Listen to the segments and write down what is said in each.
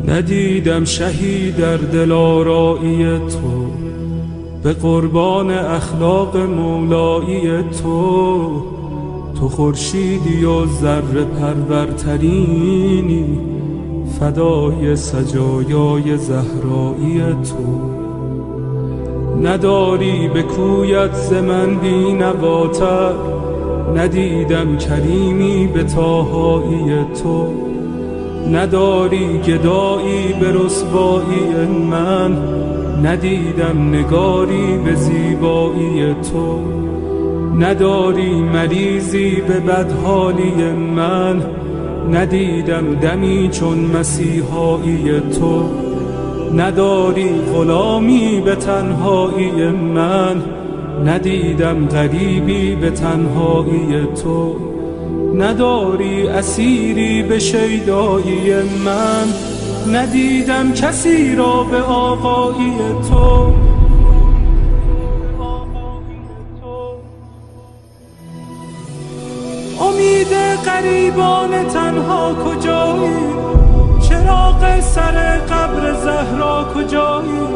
ندیدم شهی در دلارایی تو، به قربان اخلاق مولایی تو. تو خورشیدی و ذره پرورترینی، فدای سجایای زهرایی تو. نداری به کویت ز من بینواتر، ندیدم کریمی به طاهایی تو. نداری گدایی به رسوایی من، ندیدم نگاری به زیبایی تو. نداری مریضی به بدحالی من، ندیدم دمی چون مسیحایی تو. نداری غلامی به تنهایی من، ندیدم غریبی به تنهایی تو. نداری اسیری به شیدایی من، ندیدم کسی را به آقایی تو. امید غریبان تنها کجایی؟ چراغ سر قبر زهرا کجایی؟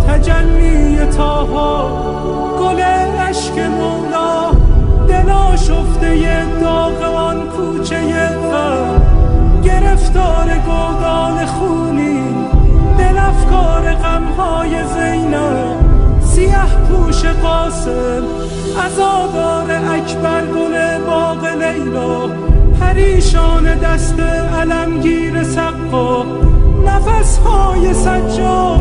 تجلی طاها، گل عشق مولا، دل آشفته داغ آن کوچه غم. گرفتار گودال خونی، دل افکار غمهای زینب. سیه پوش قاسم، عزادار اکبر، گل باغ لیلا. پریشان دست علمگیر سقا، نفسهای سجاد،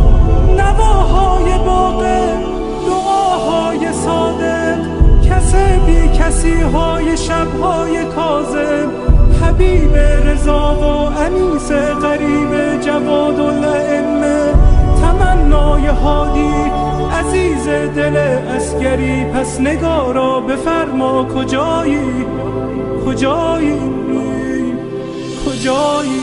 نواهای باقر، دعاهای صادق. کسی کسی های شبهای کاظم، حبیب رضا و انیس غریب جواد الائمه. تمنای هادی عزیز دل عسکری، پس نگارا بفرما کجایی؟ کجایی؟ کجایی؟